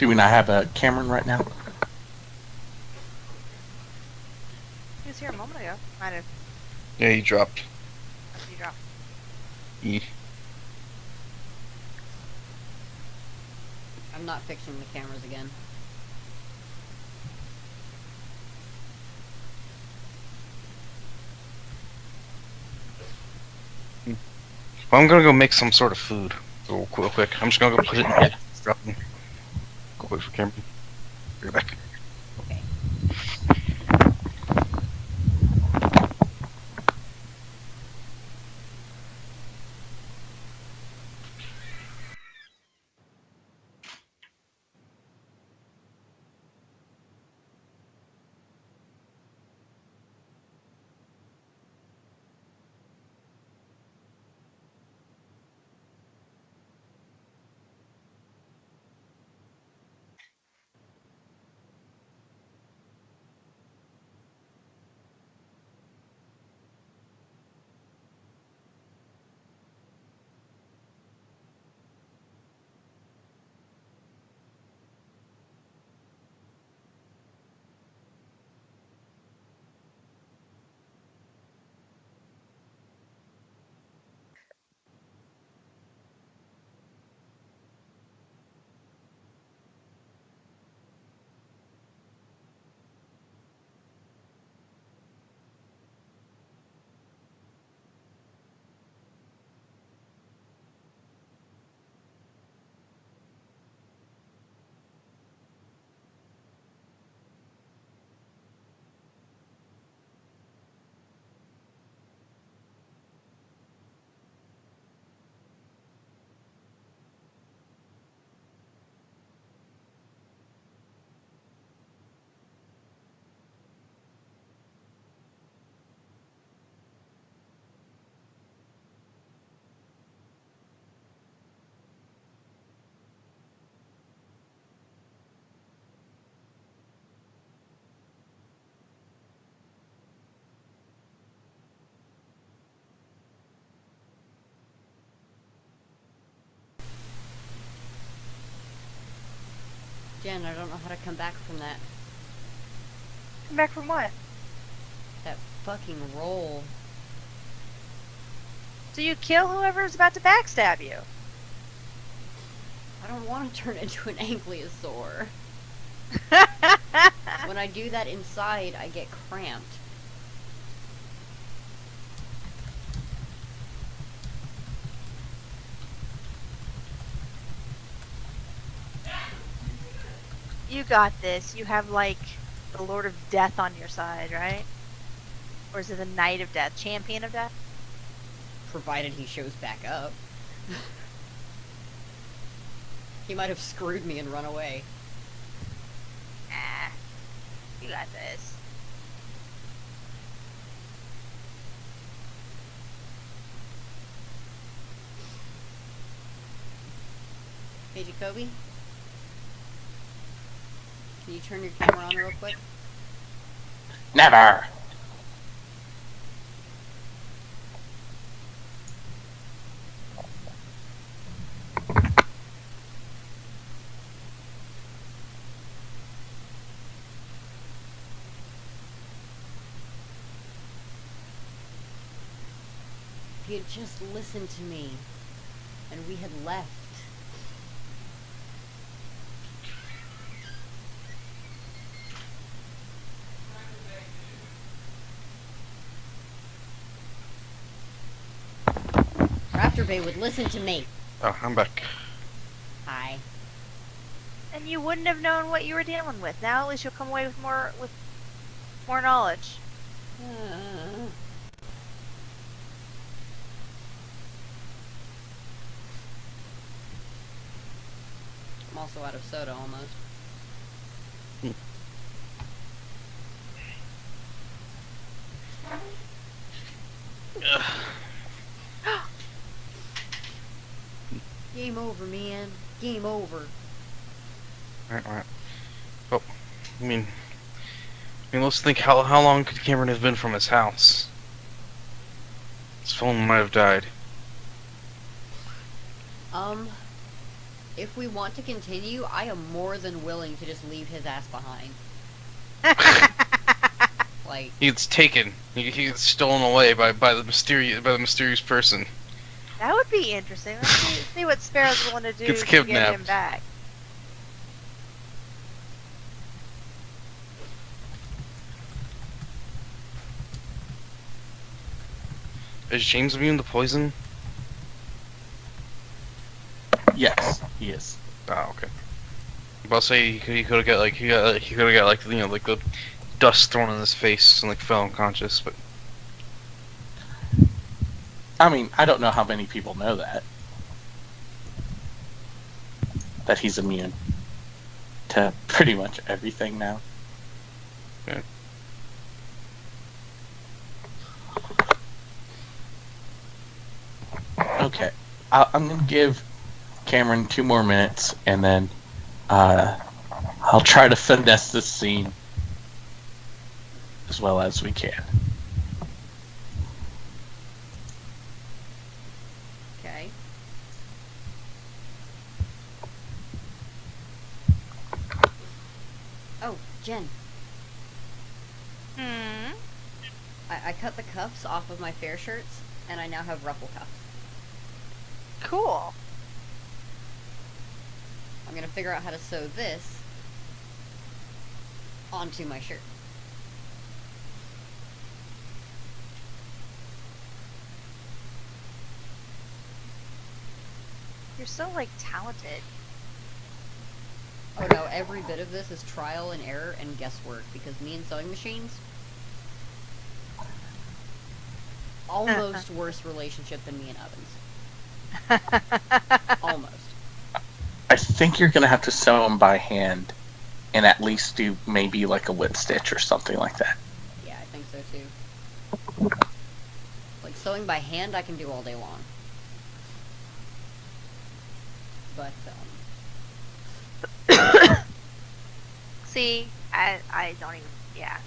Do we not have a Cameron right now? He was here a moment ago. Might have. Yeah, he dropped. You dropped. E. I'm not fixing the cameras again. Well, I'm gonna go make some sort of food. Real quick. I'm just gonna go put it in the drop and go wait for Cameron. Be right back. Okay. Jen, I don't know how to come back from that. Come back from what? That fucking roll. So you kill whoever's about to backstab you. I don't want to turn into an ankylosaur. When I do that inside, I get cramped. You got this. You have, like, the Lord of Death on your side, right? Or is it the Knight of Death? Champion of Death? Provided he shows back up. He might have screwed me and run away. Ah. You got this. Hey, Jacoby? Can you turn your camera on real quick? Never! If he had just listened to me, and we had left. Raptor Bay would listen to me. Oh, I'm back. Hi. And you wouldn't have known what you were dealing with. Now at least you'll come away with more knowledge. I'm also out of soda almost. Game over, man. Game over. Alright. Oh, I mean, let's think how long could Cameron have been from his house? His phone might have died. If we want to continue, I am more than willing to just leave his ass behind. Like, He gets taken. He gets stolen away by the mysterious person. That would be interesting. Let's see what Sparrow's willing to do Gets to get him kidnapped. back. Is James immune to poison? Yes, he is. Oh, okay. But I'll say he could have got like he could have got like like the dust thrown in his face and like fell unconscious. But I mean, I don't know how many people know that he's immune to pretty much everything now. Okay. Okay, I'm gonna give Cameron 2 more minutes, and then I'll try to finesse this scene as well as we can. okay. Oh, Jen, Hmm. I cut the cuffs off of my fair shirts, and I now have ruffle cuffs. Cool. I'm gonna figure out how to sew this onto my shirt. You're so like talented. Oh no, every bit of this is trial and error and guesswork, because me and sewing machines, almost worse relationship than me and ovens. Almost. I think you're gonna have to sew them by hand, and at least do maybe like a whip stitch or something like that. Yeah, I think so too. Like sewing by hand I can do all day long. But, See, I don't even. Yeah.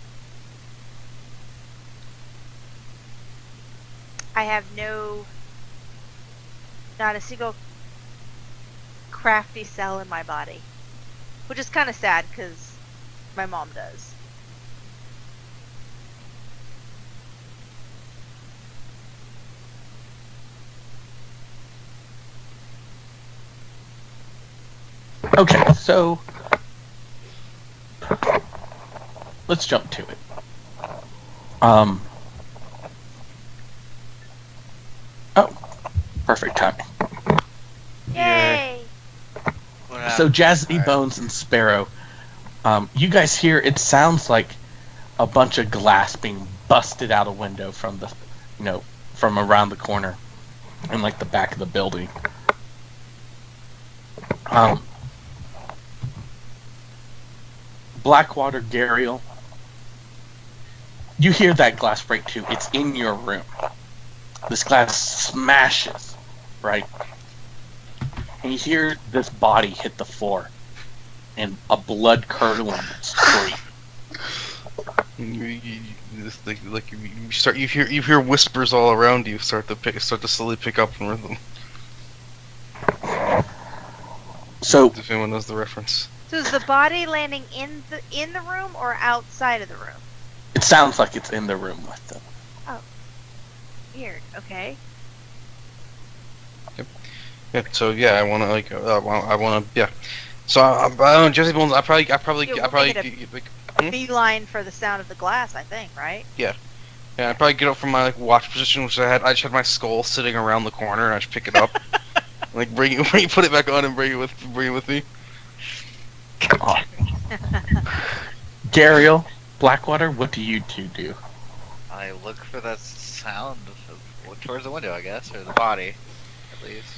I have not a single crafty cell in my body, which is kind of sad because my mom does. Okay, so let's jump to it. Oh, perfect timing. Yay! So Jazzy Bones and Sparrow, you guys hear? It sounds like a bunch of glass being busted out a window from the, from around the corner, in like the back of the building. Blackwater, Gariel, you hear that glass break too. It's in your room. This glass smashes, right? And you hear this body hit the floor, and a blood-curdling scream. You hear whispers all around you start to slowly pick up in rhythm. So, If anyone knows the reference. So is the body landing in the room or outside of the room? it sounds like it's in the room with them. Weird. Okay. Yeah. So yeah, I wanna yeah. So I don't know, Jesse Bones. I probably Yeah, we'll make it like, Beeline for the sound of the glass, I think. Right? yeah. I'd probably get up from my watch position, which I just had my skull sitting around the corner, and I just pick it up, like put it back on, and bring it with me. Oh. Gariel, Blackwater, what do you two do? I look for that sound look towards the window, I guess, or the body, at least.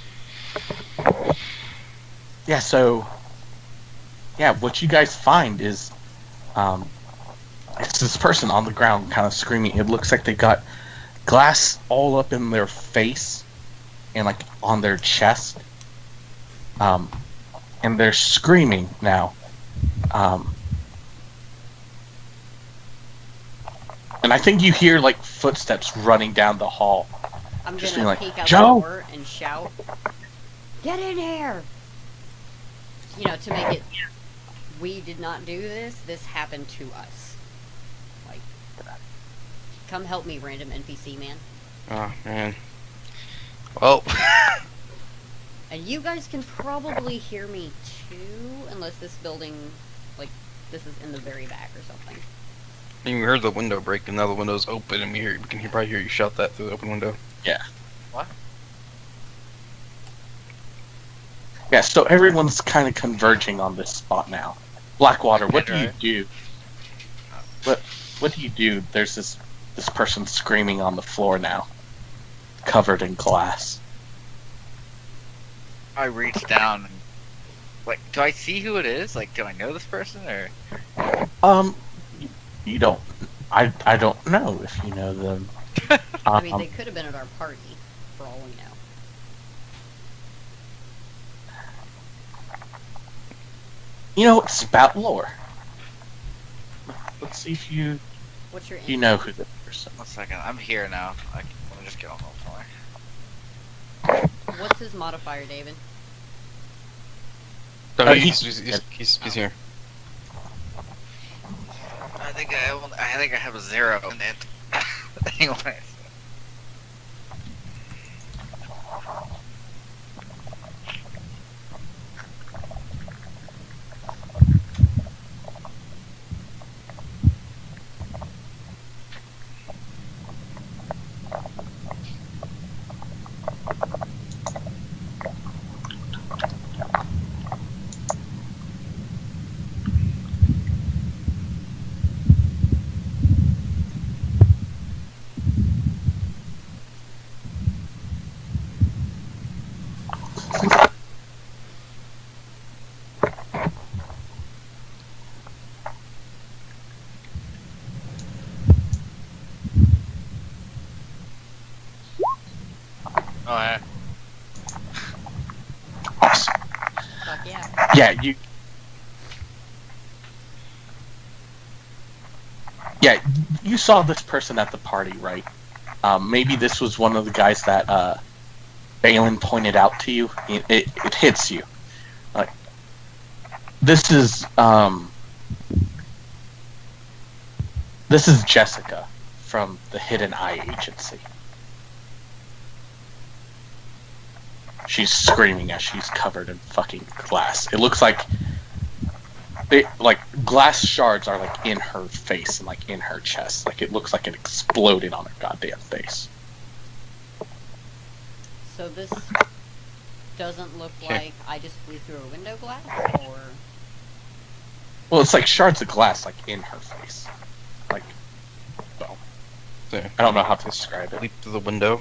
Yeah, so what you guys find is it's this person on the ground kind of screaming. It looks like they got glass all up in their face and like on their chest. And they're screaming now. And I think you hear like footsteps running down the hall. I'm Just gonna being like, peek out "Joe!" the door and shout, "Get in here!" to make it, we did not do this. This happened to us. Like, come help me, random NPC man. Oh man. Well. And you guys can probably hear me too, unless this building, like, this is in the very back or something. You heard the window break, and now the window's open, and we can probably hear you shout that through the open window. Yeah. What? Yeah, so everyone's kind of converging on this spot now. Blackwater, what do you do? What do you do? There's this person screaming on the floor now, covered in glass. I reach down and, like, do I see who it is? Like, do I know this person or? You don't. I don't know if you know them. I mean, they could have been at our party, for all we know. You know, it's about lore. Let's see if you What's your know who the person. 1 second, I'm here now. Let me just get on the floor. What's his modifier, David? No, he's here. I think I have a 0 in it. Anyways. Oh, yeah. Awesome. Fuck yeah. Yeah, you saw this person at the party, right? Maybe this was one of the guys that Balin pointed out to you. It hits you. Like, this is Jessica from the Hidden Eye Agency. She's screaming as she's covered in fucking glass. It looks like glass shards are like in her face and like in her chest. Like it looks like it exploded on her goddamn face. So this doesn't look like I just flew through a window glass, or? Well, it's like shards of glass like in her face. Like, well, There. I don't know how to describe it. Leap through the window.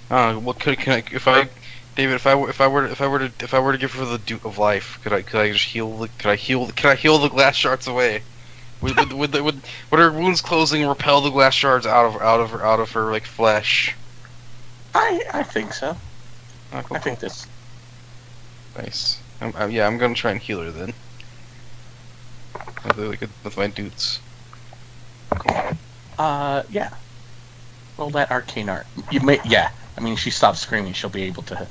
What can I, David, if I were to give her the Duke of Life, could I just heal the glass shards away? Would her wounds closing repel the glass shards out of her like flesh? I think so. Oh, cool, I think this. Nice. I'm gonna try and heal her then. With my dudes. Cool. Yeah. Roll that arcane art. You may, yeah. I mean, if she stops screaming, she'll be able to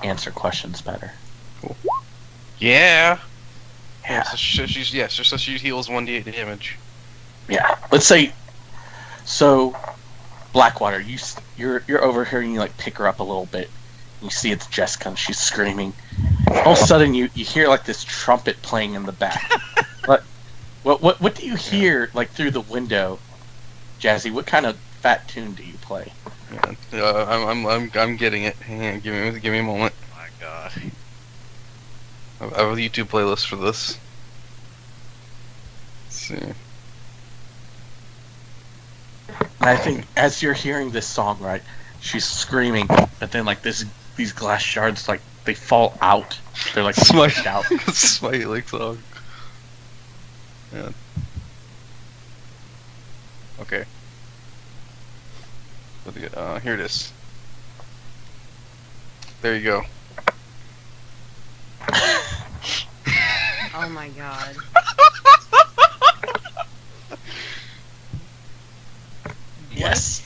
answer questions better. Cool. Yeah. Yeah. So she heals 1d8 damage. Yeah. Let's say. So, Blackwater, you're over here and you like pick her up a little bit. You see it's Jessica and she's screaming. All of a sudden you hear like this trumpet playing in the back. But what do you hear like through the window, Jazzy? What kind of fat tune do you play? Yeah, I'm getting it. Hang on, give me a moment. Oh my god. I have a YouTube playlist for this. Let's see. And I think as you're hearing this song, right, she's screaming, but then like these glass shards like they fall out. They're like smushed out. Smite like song. Yeah. Okay. Here it is. There you go. Oh my god. Yes.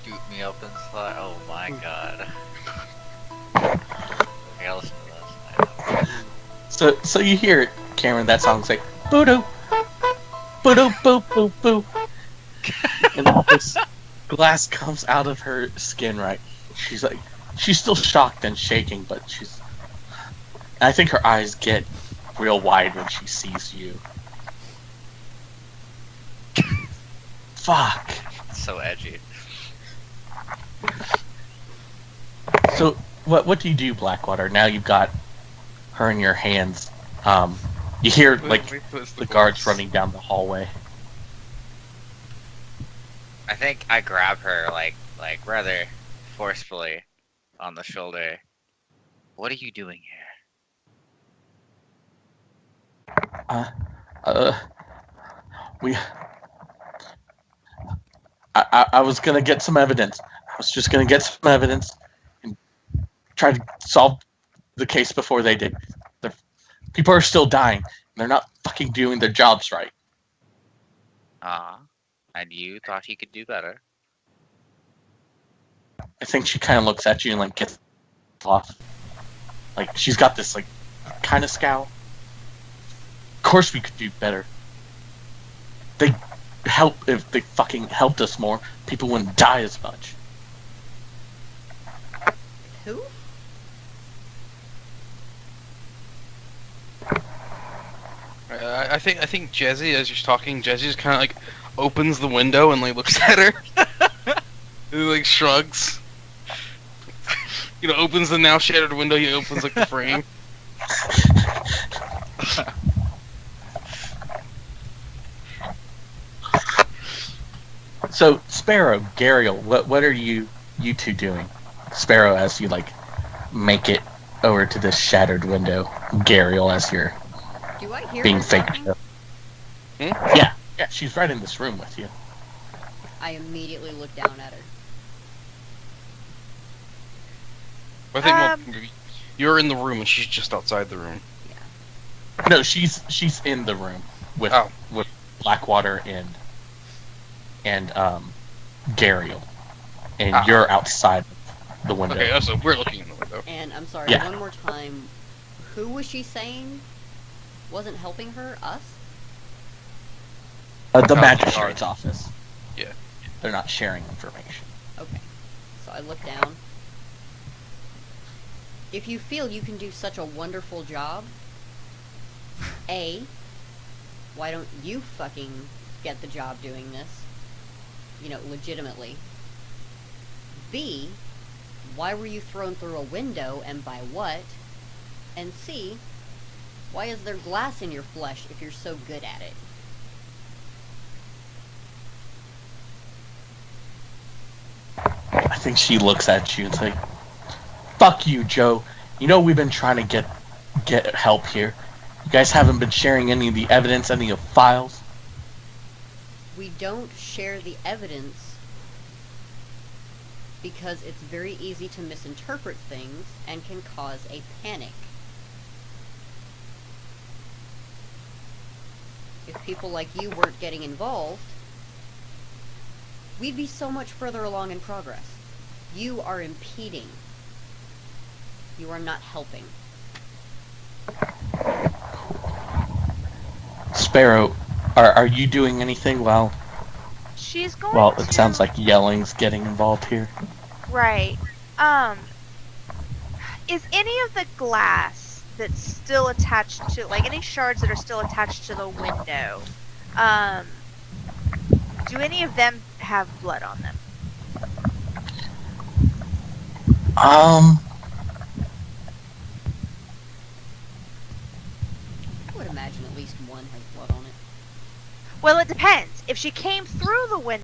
Scoop me up and slide. Oh my god. So you hear Cameron that song say boo doo, boo doo, boo boo boo, and this glass comes out of her skin. Right, she's still shocked and shaking, but I think her eyes get real wide when she sees you. Fuck. So edgy. So what do you do, Blackwater? Now you've got her in your hands. You hear like the guards running down the hallway. I think I grab her like rather forcefully on the shoulder. What are you doing here? We. I was gonna get some evidence. I was just gonna get some evidence and try to solve the case before they did. People are still dying. And they're not fucking doing their jobs right. And you thought he could do better. I think she kind of looks at you and like gets off. Like she's got this like kind of scowl. Of course we could do better. If they fucking helped us more, people wouldn't die as much. Who? I think Jesse, as you're talking, Jesse just kind of like opens the window and like looks at her, and like shrugs. Opens the now shattered window. He opens like the frame. So Sparrow, Gariel, what are you two doing? Sparrow, as you like make it over to this shattered window. Gariel, as you're Do I hear being her fake. talking? Yeah, she's right in this room with you. I immediately look down at her. I think you're in the room and she's just outside the room. No, she's in the room with Blackwater and Gariel, and you're outside the window. Okay, so we're looking in the window. And I'm sorry, Yeah. one more time. Who was she saying wasn't helping her? Us? The magistrate's office. Yeah. They're not sharing information. Okay. So I look down. If you feel you can do such a wonderful job, A, why don't you fucking get the job doing this? Legitimately. B, why were you thrown through a window and by what? And C, why is there glass in your flesh if you're so good at it? I think she looks at you and says, "Fuck you, Joe. We've been trying to get help here. You guys haven't been sharing any of the evidence, any of the files." We don't share the evidence because it's very easy to misinterpret things and can cause a panic. If people like you weren't getting involved, we'd be so much further along in progress. You are impeding. You are not helping. Sparrow, are you doing anything while She's going Well, to... it sounds like yelling's getting involved here. Right. Is any of the glass that's still attached to, like, any shards that are still attached to the window, do any of them have blood on them? I would imagine at least one has blood on it. Well, it depends. If she came through the window